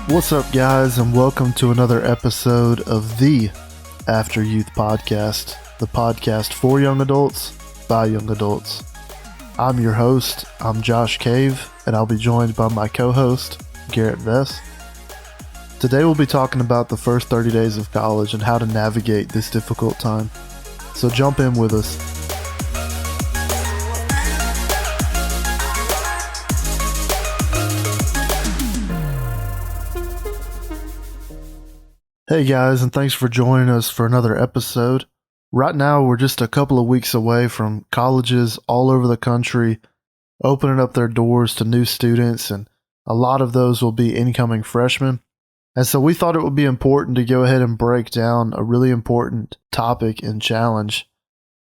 What's up, guys, and welcome to another episode of the AfterYouth Podcast, the podcast for young adults, by young adults. I'm your host, I'm Josh Cave, and I'll be joined by my co-host, Garrett Vess. Today we'll be talking about the first 30 days of college and how to navigate this difficult time. So jump in with us. Hey guys, and thanks for joining us for another episode. Right now, we're just a couple of weeks away from colleges all over the country opening up their doors to new students, and a lot of those will be incoming freshmen. And so we thought it would be important to go ahead and break down a really important topic and challenge.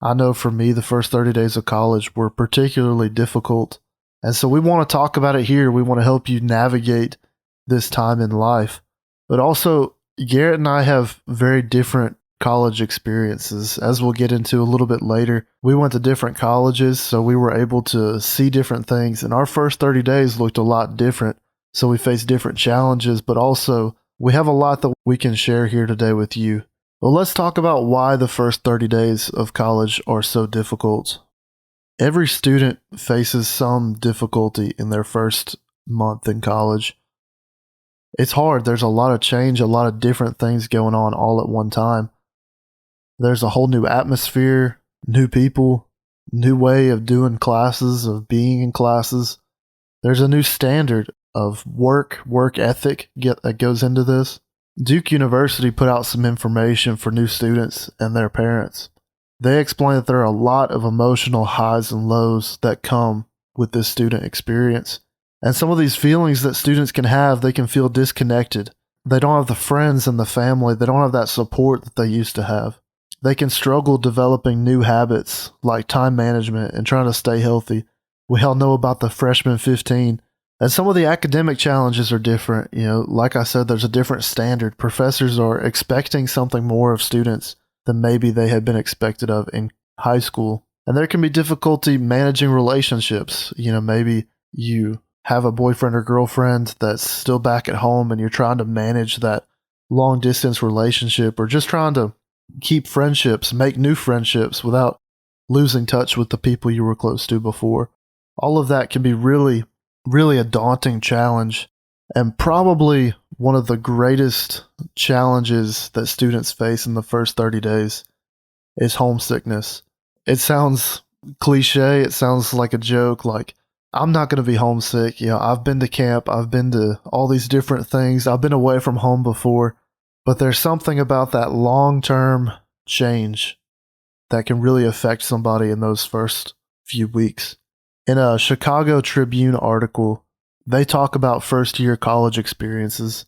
I know for me, the first 30 days of college were particularly difficult, and so we want to talk about it here. We want to help you navigate this time in life, but also Garrett and I have very different college experiences, as we'll get into a little bit later. We went to different colleges, so we were able to see different things, and our first 30 days looked a lot different. So we faced different challenges, but also we have a lot that we can share here today with you. Well, let's talk about why the first 30 days of college are so difficult. Every student faces some difficulty in their first month in college. It's hard. There's a lot of change, a lot of different things going on all at one time. There's a whole new atmosphere, new people, new way of doing classes, of being in classes. There's a new standard of work ethic that goes into this. Duke University put out some information for new students and their parents. They explain that there are a lot of emotional highs and lows that come with this student experience. And some of these feelings that students can have, they can feel disconnected. They don't have the friends and the family. They don't have that support that they used to have. They can struggle developing new habits like time management and trying to stay healthy. We all know about the Freshman 15. And some of the academic challenges are different. Like I said, there's a different standard. Professors are expecting something more of students than maybe they had been expected of in high school. And there can be difficulty managing relationships. Maybe you have a boyfriend or girlfriend that's still back at home and you're trying to manage that long distance relationship, or just trying to keep friendships, make new friendships without losing touch with the people you were close to before. All of that can be really, really a daunting challenge, and probably one of the greatest challenges that students face in the first 30 days is homesickness. It sounds cliche, it sounds like a joke, like, I'm not going to be homesick. I've been to camp. I've been to all these different things. I've been away from home before. But there's something about that long-term change that can really affect somebody in those first few weeks. In a Chicago Tribune article, they talk about first-year college experiences.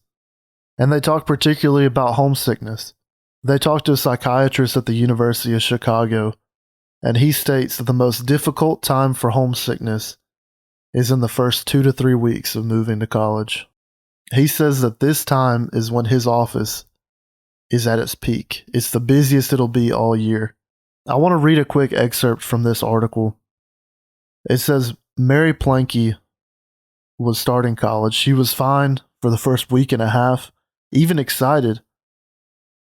And they talk particularly about homesickness. They talk to a psychiatrist at the University of Chicago, and he states that the most difficult time for homesickness is in the first 2 to 3 weeks of moving to college. He says that this time is when his office is at its peak. It's the busiest it'll be all year. I want to read a quick excerpt from this article. It says, Mary Planky was starting college. She was fine for the first week and a half, even excited.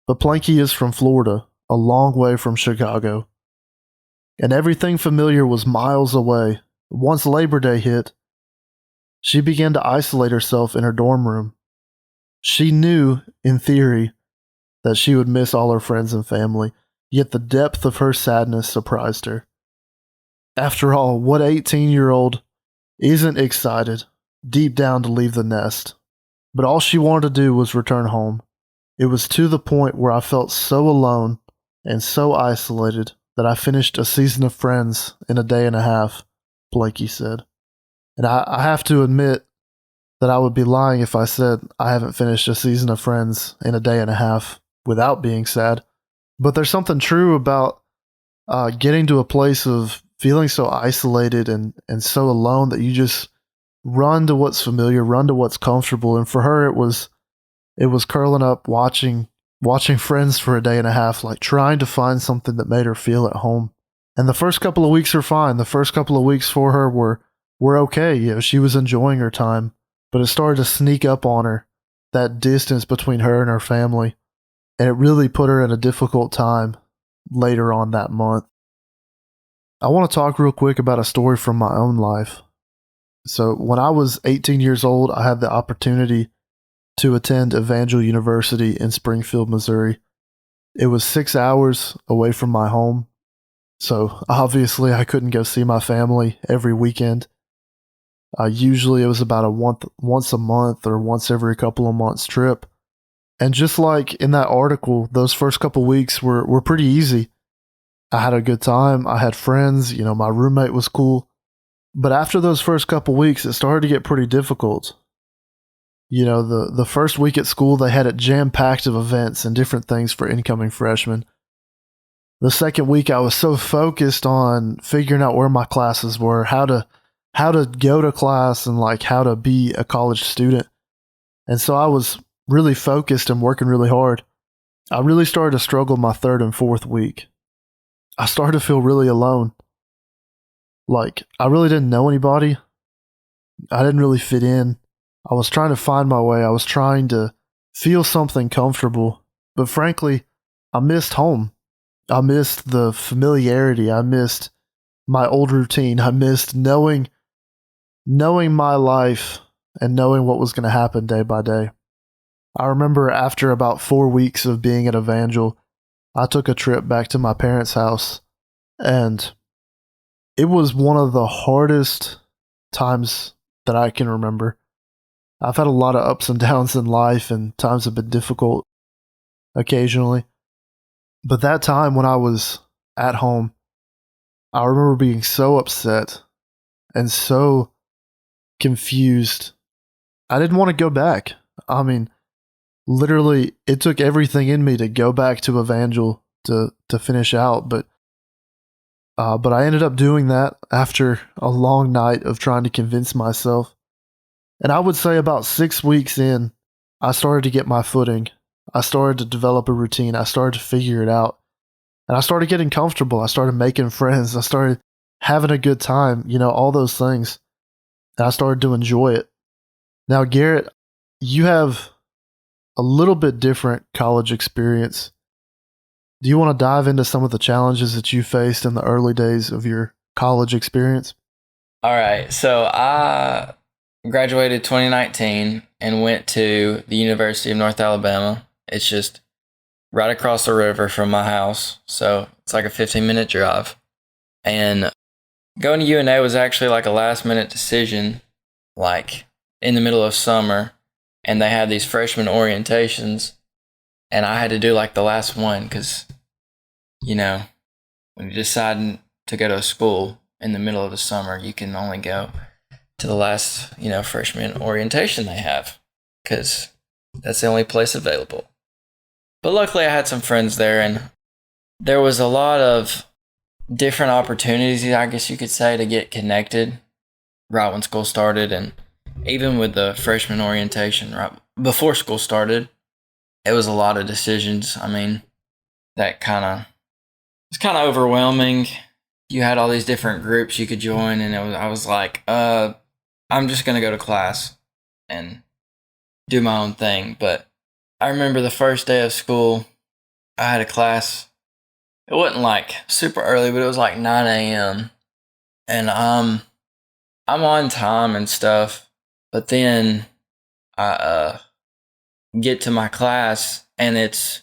But Planky is from Florida, a long way from Chicago. And everything familiar was miles away. Once Labor Day hit, she began to isolate herself in her dorm room. She knew, in theory, that she would miss all her friends and family, yet the depth of her sadness surprised her. After all, what 18-year-old isn't excited deep down to leave the nest? But all she wanted to do was return home. It was to the point where I felt so alone and so isolated that I finished a season of Friends in a day and a half, Blakey said. And I have to admit that I would be lying if I said I haven't finished a season of Friends in a day and a half without being sad. But there's something true about getting to a place of feeling so isolated and so alone that you just run to what's familiar, run to what's comfortable. And for her, it was curling up, watching Friends for a day and a half, like trying to find something that made her feel at home. And the first couple of weeks are fine. The first couple of weeks for her were okay. She was enjoying her time. But it started to sneak up on her that distance between her and her family, and it really put her in a difficult time later on that month. I want to talk real quick about a story from my own life. So when I was 18 years old, I had the opportunity to attend Evangel University in Springfield, Missouri. It was 6 hours away from my home, so obviously I couldn't go see my family every weekend. Usually it was about once a month or once every couple of months trip. And just like in that article, those first couple weeks were pretty easy. I had a good time. I had friends. My roommate was cool. But after those first couple weeks, it started to get pretty difficult. The first week at school, they had it jam-packed of events and different things for incoming freshmen. The second week, I was so focused on figuring out where my classes were, how to go to class, and like how to be a college student. And so I was really focused and working really hard. I really started to struggle my third and fourth week. I started to feel really alone. Like, I really didn't know anybody. I didn't really fit in. I was trying to find my way. I was trying to feel something comfortable. But frankly, I missed home. I missed the familiarity. I missed my old routine. I missed knowing my life and knowing what was going to happen day by day. I remember after about 4 weeks of being at Evangel, I took a trip back to my parents' house, and it was one of the hardest times that I can remember. I've had a lot of ups and downs in life, and times have been difficult occasionally. But that time when I was at home, I remember being so upset and so confused. I didn't want to go back. I mean, literally, it took everything in me to go back to Evangel to finish out, but I ended up doing that after a long night of trying to convince myself. And I would say about 6 weeks in, I started to get my footing. I started to develop a routine. I started to figure it out. And I started getting comfortable. I started making friends. I started having a good time, all those things. And I started to enjoy it. Now, Garrett, you have a little bit different college experience. Do you want to dive into some of the challenges that you faced in the early days of your college experience? All right. So I graduated 2019 and went to the University of North Alabama. It's just right across the river from my house. So it's like a 15-minute drive. And going to UNA was actually like a last-minute decision, like in the middle of summer. And they had these freshman orientations. And I had to do like the last one because, when you decide to go to a school in the middle of the summer, you can only go to the last, freshman orientation they have because that's the only place available. But luckily I had some friends there, and there was a lot of different opportunities, I guess you could say, to get connected right when school started. And even with the freshman orientation right before school started, it was a lot of decisions. I mean, that it's kind of overwhelming. You had all these different groups you could join, and I was like, I'm just going to go to class and do my own thing. But I remember the first day of school, I had a class. It wasn't like super early, but it was like 9 a.m. And I'm on time and stuff. But then I get to my class, and it's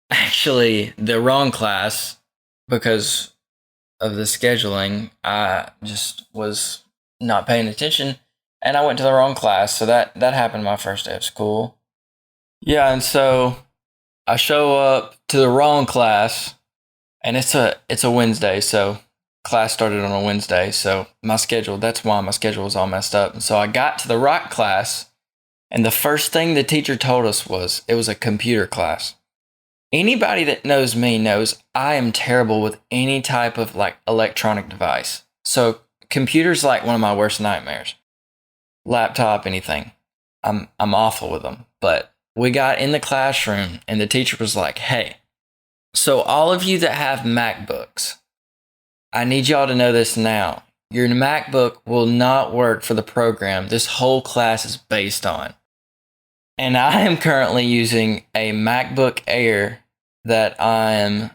actually the wrong class because of the scheduling. I just was not paying attention, and I went to the wrong class. So that happened my first day of school. Yeah, and so I show up to the wrong class, and it's a Wednesday, so class started on a Wednesday. So that's why my schedule was all messed up. And so I got to the right class, and the first thing the teacher told us was it was a computer class. Anybody that knows me knows I am terrible with any type of like electronic device. So computer's like one of my worst nightmares. Laptop, anything. I'm awful with them. But we got in the classroom, and the teacher was like, hey, so all of you that have MacBooks, I need y'all to know this now. Your MacBook will not work for the program this whole class is based on. And I am currently using a MacBook Air that I am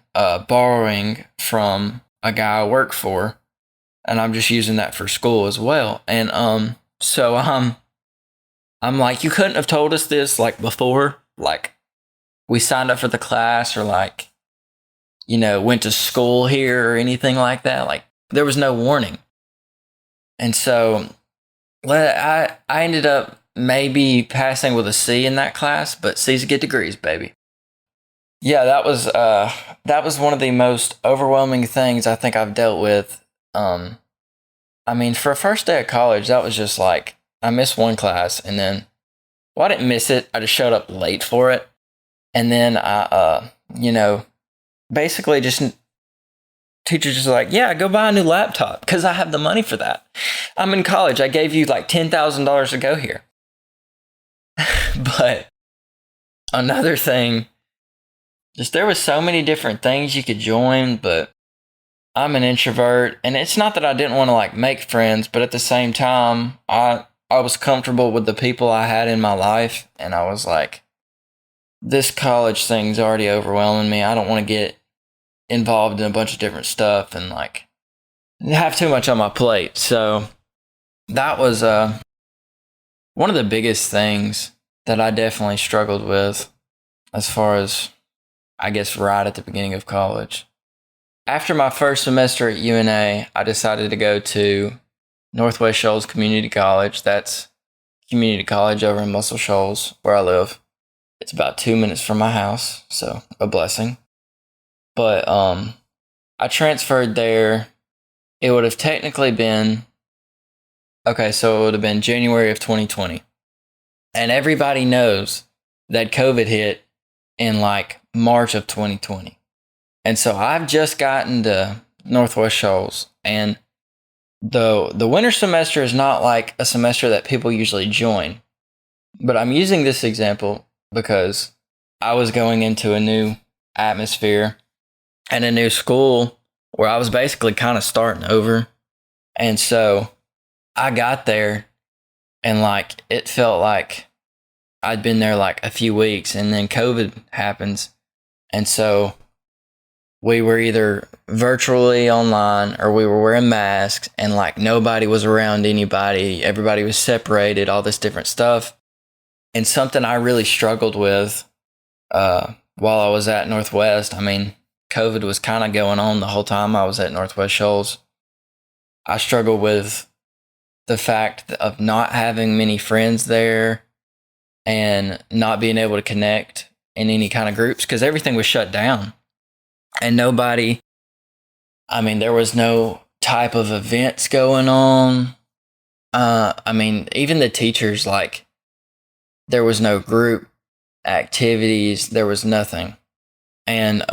borrowing from a guy I work for, and I'm just using that for school as well. And so I'm like, you couldn't have told us this like before, like we signed up for the class or like, went to school here or anything like that. Like there was no warning. And so I ended up maybe passing with a C in that class, but C's get degrees, baby. Yeah, that was one of the most overwhelming things I think I've dealt with. For a first day of college, that was just like I missed one class, and then I didn't miss it. I just showed up late for it, and then I basically just teachers just like, yeah, go buy a new laptop because I have the money for that. I'm in college. I gave you like $10,000 to go here. But another thing, just there was so many different things you could join, but I'm an introvert, and it's not that I didn't want to like make friends, but at the same time, I was comfortable with the people I had in my life, and I was like, this college thing's already overwhelming me. I don't want to get involved in a bunch of different stuff and like have too much on my plate. So that was one of the biggest things that I definitely struggled with as far as, I guess, right at the beginning of college. After my first semester at UNA, I decided to go to Northwest Shoals Community College. That's community college over in Muscle Shoals, where I live. It's about 2 minutes from my house, so a blessing. But I transferred there. It would have technically been, so it would have been January of 2020. And everybody knows that COVID hit in like March of 2020. And so I've just gotten to Northwest Shoals, and the winter semester is not like a semester that people usually join. But I'm using this example because I was going into a new atmosphere and a new school where I was basically kind of starting over. And so I got there, and like it felt like I'd been there like a few weeks, and then COVID happens. And so we were either virtually online or we were wearing masks, and like nobody was around anybody. Everybody was separated, all this different stuff. And something I really struggled with while I was at Northwest, COVID was kind of going on the whole time I was at Northwest Shoals. I struggled with the fact of not having many friends there and not being able to connect in any kind of groups because everything was shut down. And nobody, there was no type of events going on. Even the teachers, like, there was no group activities, there was nothing. And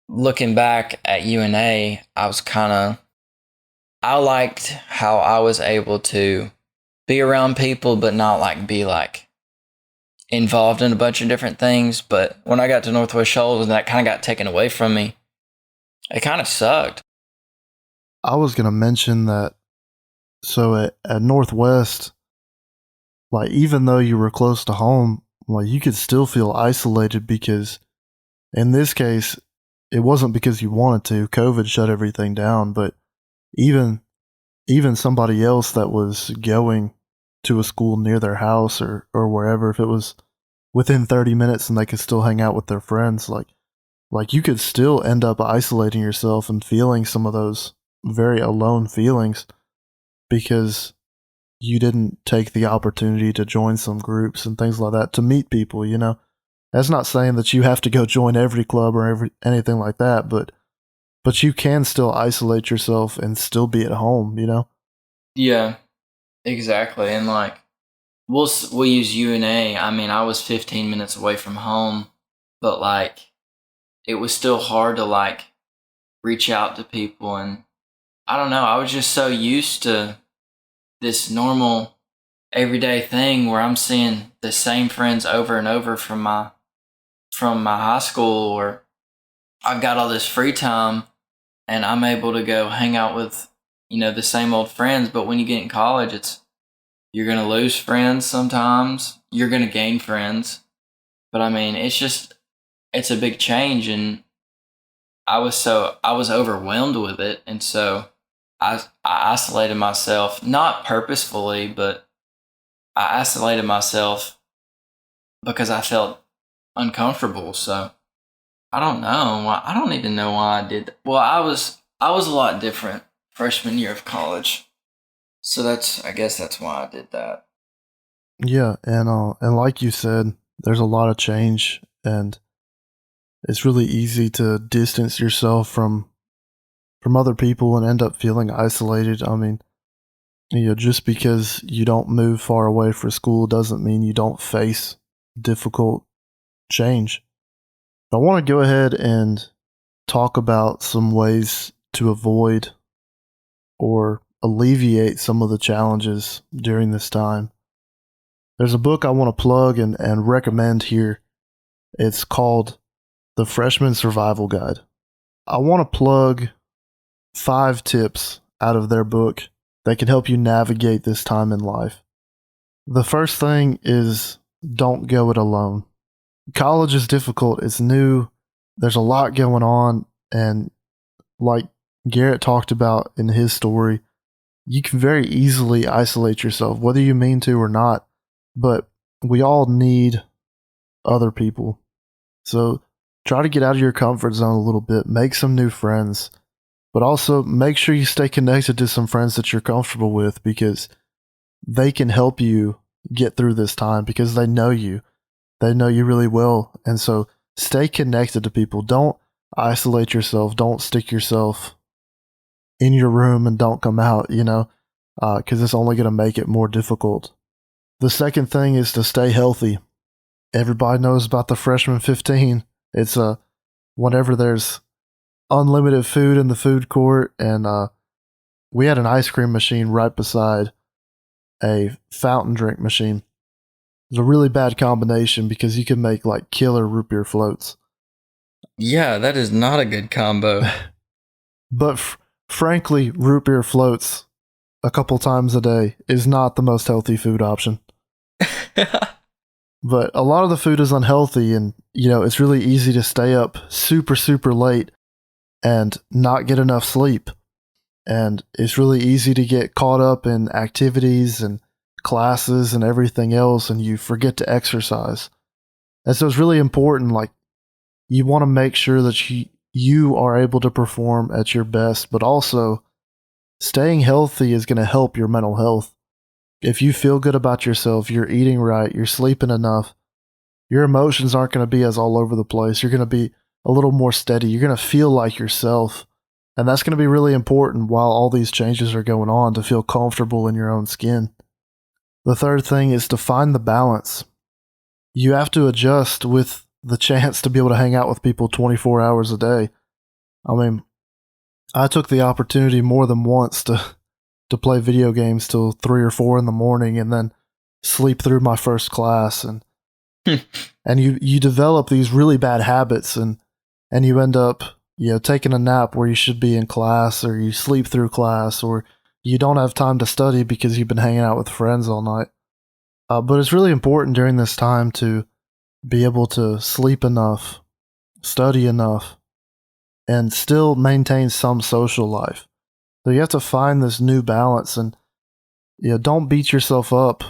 looking back at UNA, I liked how I was able to be around people, but not like be like involved in a bunch of different things. But when I got to Northwest Shoals and that kind of got taken away from me, it kind of sucked. I was going to mention that. So at Northwest, like, even though you were close to home, like, you could still feel isolated because in this case, it wasn't because you wanted to. COVID shut everything down, but even somebody else that was going to a school near their house or wherever, if it was within 30 minutes and they could still hang out with their friends, like you could still end up isolating yourself and feeling some of those very alone feelings because you didn't take the opportunity to join some groups and things like that to meet people, That's not saying that you have to go join every club or anything like that, but you can still isolate yourself and still be at home, Yeah, exactly. And like, we'll use UNA. I was 15 minutes away from home, but like, it was still hard to like reach out to people. And I don't know, I was just so used to this normal everyday thing where I'm seeing the same friends over and over from my high school, or I've got all this free time and I'm able to go hang out with, the same old friends. But when you get in college, You're going to lose friends sometimes. You're going to gain friends. But I mean, it's a big change, and I was overwhelmed with it, and so I isolated myself, not purposefully, but I isolated myself because I felt uncomfortable. So I don't know why. I don't even know why I did that. Well, I was a lot different freshman year of college, so I guess that's why I did that. Yeah, and like you said, there's a lot of change, and it's really easy to distance yourself from other people and end up feeling isolated. I mean, just because you don't move far away for school doesn't mean you don't face difficult change. I want to go ahead and talk about some ways to avoid or alleviate some of the challenges during this time. There's a book I want to plug and recommend here. It's called The Freshman Survival Guide. I want to plug 5 tips out of their book that can help you navigate this time in life. The first thing is don't go it alone. College is difficult. It's new. There's a lot going on. And like Garrett talked about in his story, you can very easily isolate yourself, whether you mean to or not. But we all need other people. So try to get out of your comfort zone a little bit. Make some new friends. But also make sure you stay connected to some friends that you're comfortable with, because they can help you get through this time because they know you. They know you really well. And so stay connected to people. Don't isolate yourself. Don't stick yourself in your room and don't come out, because it's only going to make it more difficult. The second thing is to stay healthy. Everybody knows about the Freshman 15. It's whenever there's unlimited food in the food court, and we had an ice cream machine right beside a fountain drink machine. It was a really bad combination because you could make like killer root beer floats. Yeah, that is not a good combo. But frankly, root beer floats a couple times a day is not the most healthy food option. But a lot of the food is unhealthy, and it's really easy to stay up super, super late and not get enough sleep. And it's really easy to get caught up in activities and classes and everything else, and you forget to exercise. And so it's really important, like, you want to make sure that you are able to perform at your best, but also staying healthy is going to help your mental health. If you feel good about yourself, you're eating right, you're sleeping enough, your emotions aren't going to be as all over the place. You're going to be a little more steady. You're going to feel like yourself. And that's going to be really important while all these changes are going on, to feel comfortable in your own skin. The third thing is to find the balance. You have to adjust with the chance to be able to hang out with people 24 hours a day. I mean, I took the opportunity more than once to play video games till 3 or 4 in the morning and then sleep through my first class. And and you develop these really bad habits, and you end up taking a nap where you should be in class, or you sleep through class, or you don't have time to study because you've been hanging out with friends all night. But it's really important during this time to be able to sleep enough, study enough, and still maintain some social life. So you have to find this new balance, and don't beat yourself up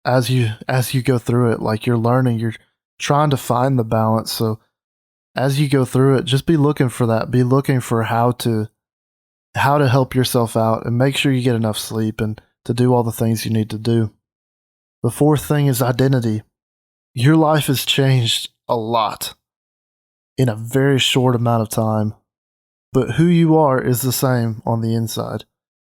as you go through it. Like, you're learning, you're trying to find the balance. So as you go through it, just be looking for that. Be looking for how to help yourself out, and make sure you get enough sleep and to do all the things you need to do. The fourth thing is identity. Your life has changed a lot in a very short amount of time, but who you are is the same on the inside.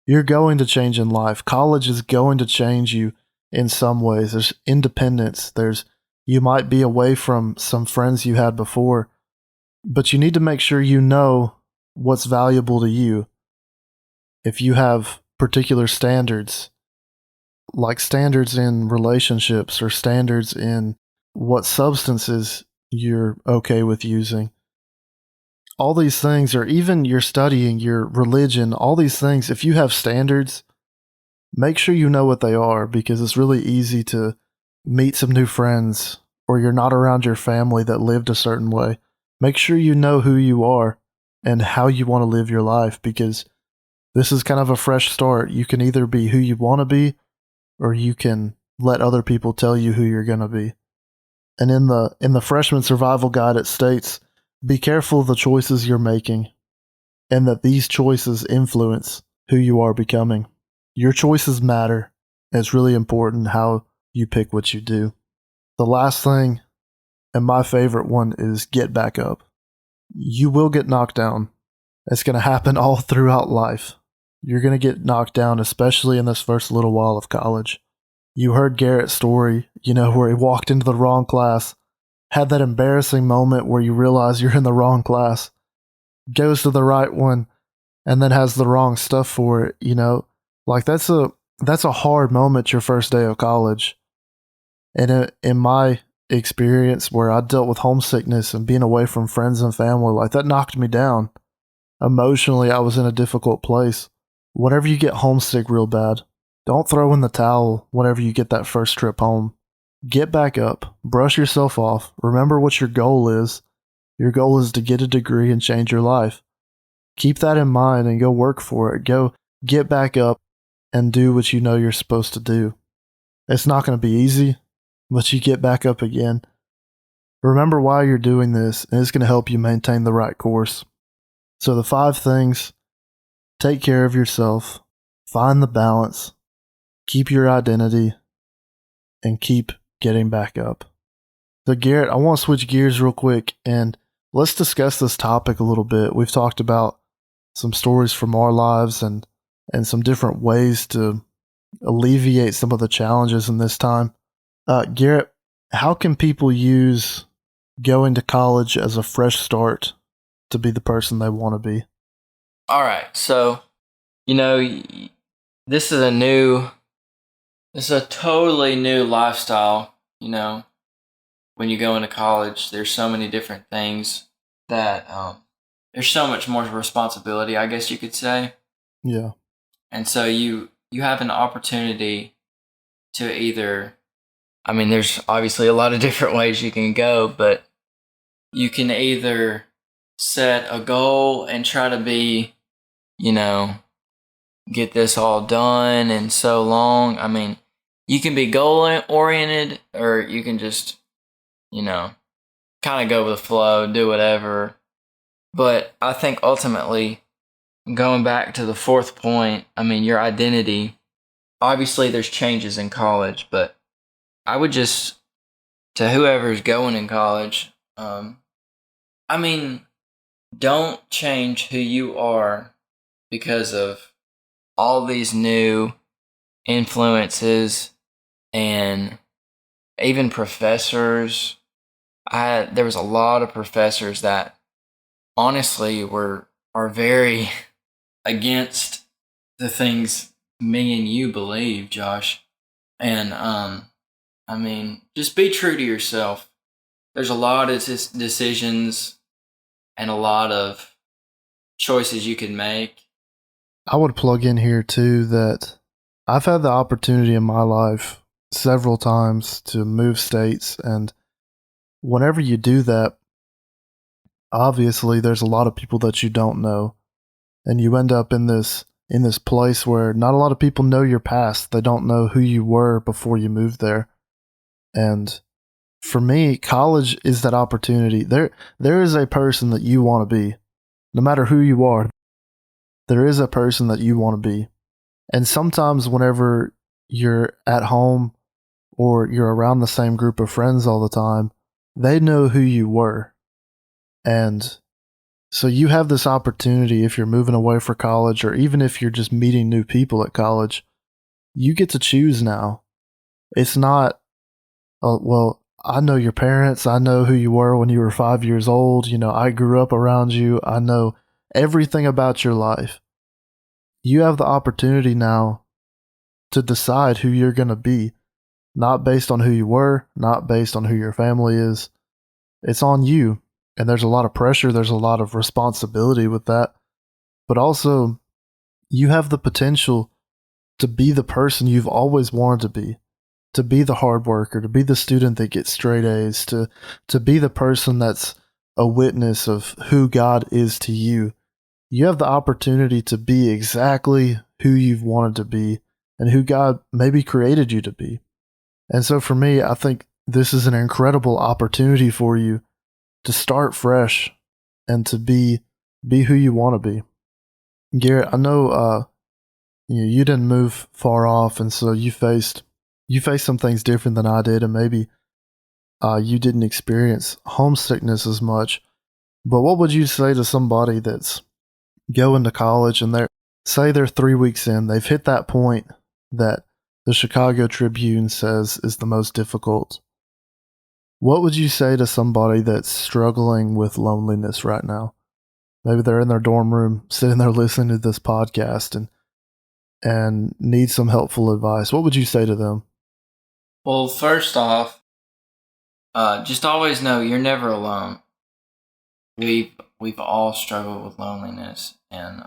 You're going to change in life. College is going to change you in some ways. There's independence. You might be away from some friends you had before, but you need to make sure you know what's valuable to you. If you have particular standards, like standards in relationships or standards in what substances you're okay with using, all these things, or even your studying, your religion, all these things, if you have standards, make sure you know what they are, because it's really easy to meet some new friends, or you're not around your family that lived a certain way. Make sure you know who you are and how you want to live your life, because this is kind of a fresh start. You can either be who you want to be, or you can let other people tell you who you're going to be. And in the freshman survival guide, it states, be careful of the choices you're making, and that these choices influence who you are becoming. Your choices matter, and it's really important how you pick what you do. The last thing, and my favorite one, is get back up. You will get knocked down. It's going to happen all throughout life. You're going to get knocked down, especially in this first little while of college. You heard Garrett's story, where he walked into the wrong class, had that embarrassing moment where you realize you're in the wrong class, goes to the right one, and then has the wrong stuff for it, Like, that's a hard moment your first day of college. And in my experience, where I dealt with homesickness and being away from friends and family, like, that knocked me down. Emotionally, I was in a difficult place. Whenever you get homesick real bad, don't throw in the towel whenever you get that first trip home. Get back up, brush yourself off, remember what your goal is. Your goal is to get a degree and change your life. Keep that in mind and go work for it. Go get back up and do what you know you're supposed to do. It's not going to be easy, but you get back up again. Remember why you're doing this, and it's going to help you maintain the right course. So the 5 things: take care of yourself, find the balance, keep your identity, and keep getting back up. So Garrett, I want to switch gears real quick, and let's discuss this topic a little bit. We've talked about some stories from our lives and some different ways to alleviate some of the challenges in this time. Garrett, how can people use going to college as a fresh start to be the person they want to be? All right. So, this is a totally new lifestyle. When you go into college, there's so many different things that there's so much more responsibility, I guess you could say. Yeah. And so you have an opportunity to either, there's obviously a lot of different ways you can go, but you can either set a goal and try to be, get this all done in so long. You can be goal oriented, or you can just, kind of go with the flow, do whatever. But I think ultimately, going back to the 4th point, your identity, obviously there's changes in college, but I would just, to whoever's going in college, don't change who you are because of all these new influences and even professors. There was a lot of professors that honestly are very against the things me and you believe, Josh. And just be true to yourself. There's a lot of decisions and a lot of choices you can make. I would plug in here too that I've had the opportunity in my life several times to move states, and whenever you do that, obviously there's a lot of people that you don't know, and you end up in this place where not a lot of people know your past. They don't know who you were before you moved there. And for me, college is that opportunity. There is a person that you want to be. No matter who you are, there is a person that you want to be. And sometimes whenever you're at home or you're around the same group of friends all the time, they know who you were. And so you have this opportunity, if you're moving away for college, or even if you're just meeting new people at college, you get to choose now. It's not, I know your parents. I know who you were when you were 5 years old. I grew up around you. I know everything about your life. You have the opportunity now to decide who you're going to be, not based on who you were, not based on who your family is. It's on you. And there's a lot of pressure. There's a lot of responsibility with that. But also, you have the potential to be the person you've always wanted to be the hard worker, to be the student that gets straight A's, to be the person that's a witness of who God is to you. You have the opportunity to be exactly who you've wanted to be and who God maybe created you to be. And so for me, I think this is an incredible opportunity for you to start fresh and to be who you want to be. Garrett, I know you didn't move far off, and so you faced some things different than I did, and maybe you didn't experience homesickness as much. But what would you say to somebody that's going to college and they're 3 weeks in, they've hit that point that the Chicago Tribune says is the most difficult? What would you say to somebody that's struggling with loneliness right now? Maybe they're in their dorm room, sitting there listening to this podcast and need some helpful advice. What would you say to them? Well, first off, just always know you're never alone. We've all struggled with loneliness, and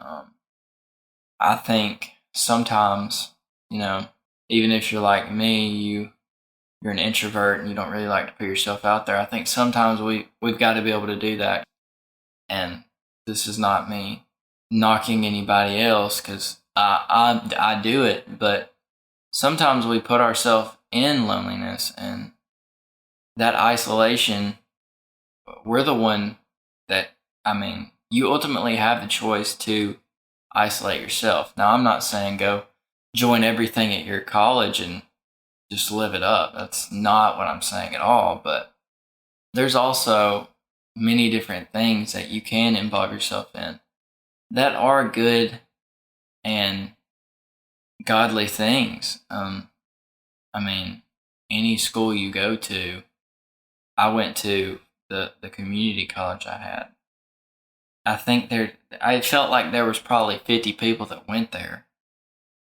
I think sometimes, even if you're like me, you're an introvert and you don't really like to put yourself out there. I think sometimes we've got to be able to do that. And this is not me knocking anybody else, because I do it, but sometimes we put ourselves in loneliness, and that isolation, we're the one that, you ultimately have the choice to isolate yourself. Now, I'm not saying go join everything at your college and just live it up. That's not what I'm saying at all. But there's also many different things that you can involve yourself in that are good and godly things. Any school you go to, I went to the community college I had. I felt like there was probably 50 people that went there.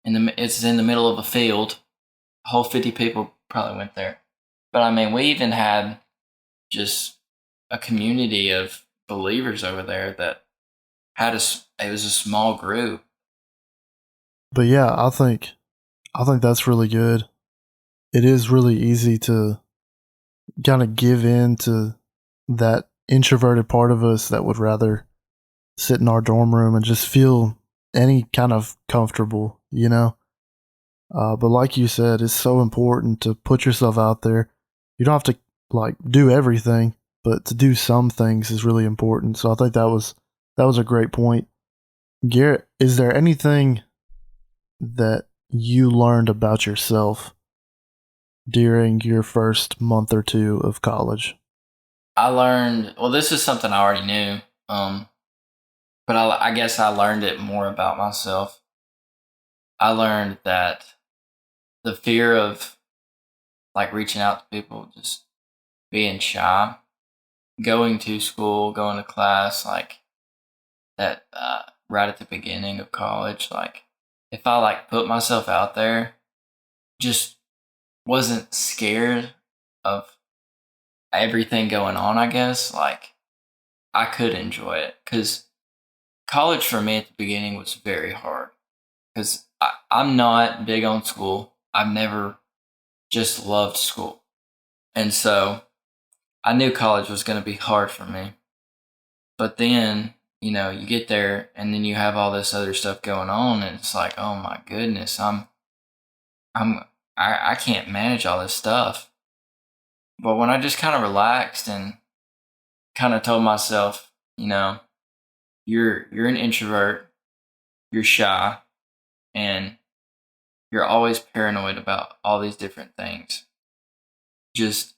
It's in the middle of a field. A whole 50 people probably went there. But we even had just a community of believers over there that it was a small group. But yeah, I think that's really good. It is really easy to kind of give in to that introverted part of us that would rather sit in our dorm room and just feel any kind of comfortable, But like you said, it's so important to put yourself out there. You don't have to do everything, but to do some things is really important. So I think that was a great point. Garrett, is there anything that you learned about yourself during your first month or two of college? I learned, this is something I already knew, but I guess I learned it more about myself. I learned that the fear of reaching out to people, just being shy, going to school, going to class, that right at the beginning of college, if I put myself out there, just wasn't scared of everything going on, I guess, I could enjoy it. Because college for me at the beginning was very hard. Because I'm not big on school. I've never just loved school. And so I knew college was going to be hard for me. But then, you get there and then you have all this other stuff going on, and it's like, oh my goodness, I can't manage all this stuff. But when I just kind of relaxed and kind of told myself, you're an introvert, you're shy, and you're always paranoid about all these different things. Just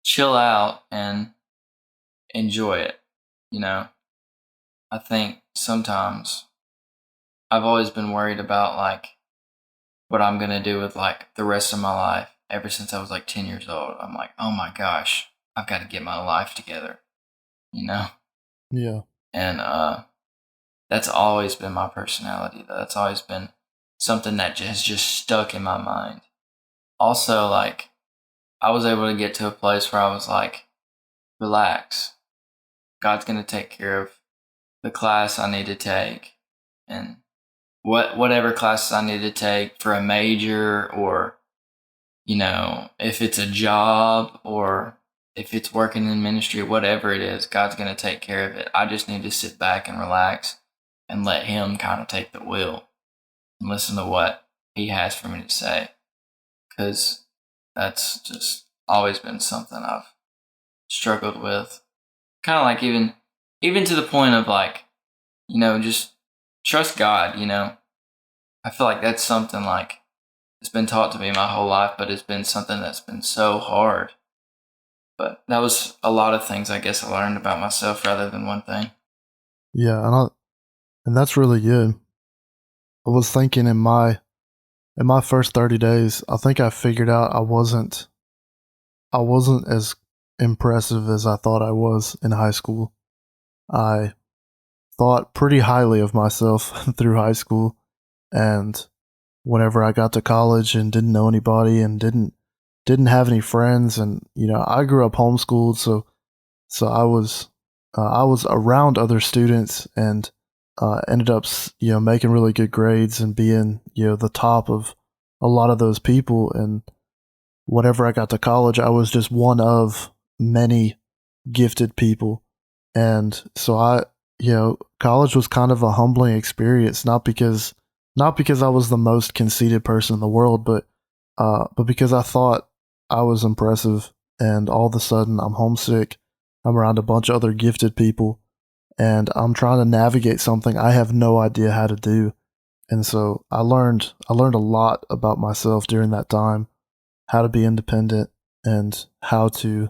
chill out and enjoy it, I think sometimes I've always been worried about what I'm going to do with the rest of my life. Ever since I was 10 years old, I'm like, oh my gosh, I've got to get my life together, Yeah. And that's always been my personality. That's always been something that has just stuck in my mind. Also, I was able to get to a place where I was relax. God's going to take care of the class I need to take. And whatever classes I need to take for a major, or, if it's a job or if it's working in ministry, whatever it is, God's going to take care of it. I just need to sit back and relax and let him kind of take the wheel and listen to what he has for me to say. Because that's just always been something I've struggled with. Kind of like even to the point of like, just trust God, I feel like that's something like it's been taught to me my whole life, but it's been something that's been so hard. But that was a lot of things I guess I learned about myself rather than one thing. Yeah, and that's really good. I was thinking in my first 30 days, I think I figured out I wasn't as impressive as I thought I was in high school. I thought pretty highly of myself through high school, and whenever I got to college and didn't know anybody and didn't have any friends, and I grew up homeschooled, so I was around other students and ended up making really good grades and being the top of a lot of those people. And whenever I got to college, I was just one of many gifted people, and so college was kind of a humbling experience, not because I was the most conceited person in the world, but because I thought I was impressive, and all of a sudden I'm homesick. I'm around a bunch of other gifted people, and I'm trying to navigate something I have no idea how to do. And so I learned a lot about myself during that time, how to be independent and how to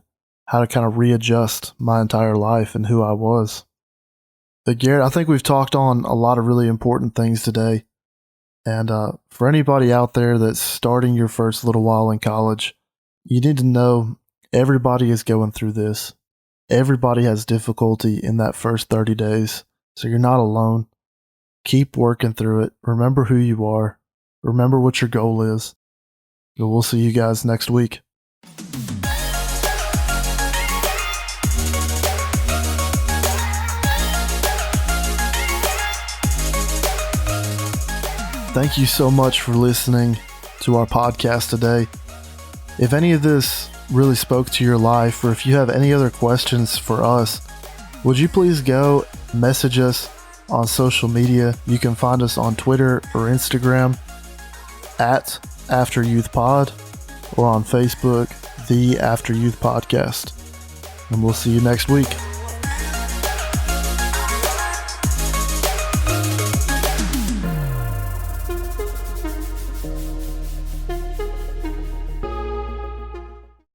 kind of readjust my entire life and who I was. But Garrett, I think we've talked on a lot of really important things today. And for anybody out there that's starting your first little while in college, you need to know everybody is going through this. Everybody has difficulty in that first 30 days, so you're not alone. Keep working through it. Remember who you are. Remember what your goal is. And we'll see you guys next week. Thank you so much for listening to our podcast today. If any of this really spoke to your life, or if you have any other questions for us, would you please go message us on social media? You can find us on Twitter or Instagram at AfterYouth Pod, or on Facebook, the AfterYouth Podcast. And we'll see you next week.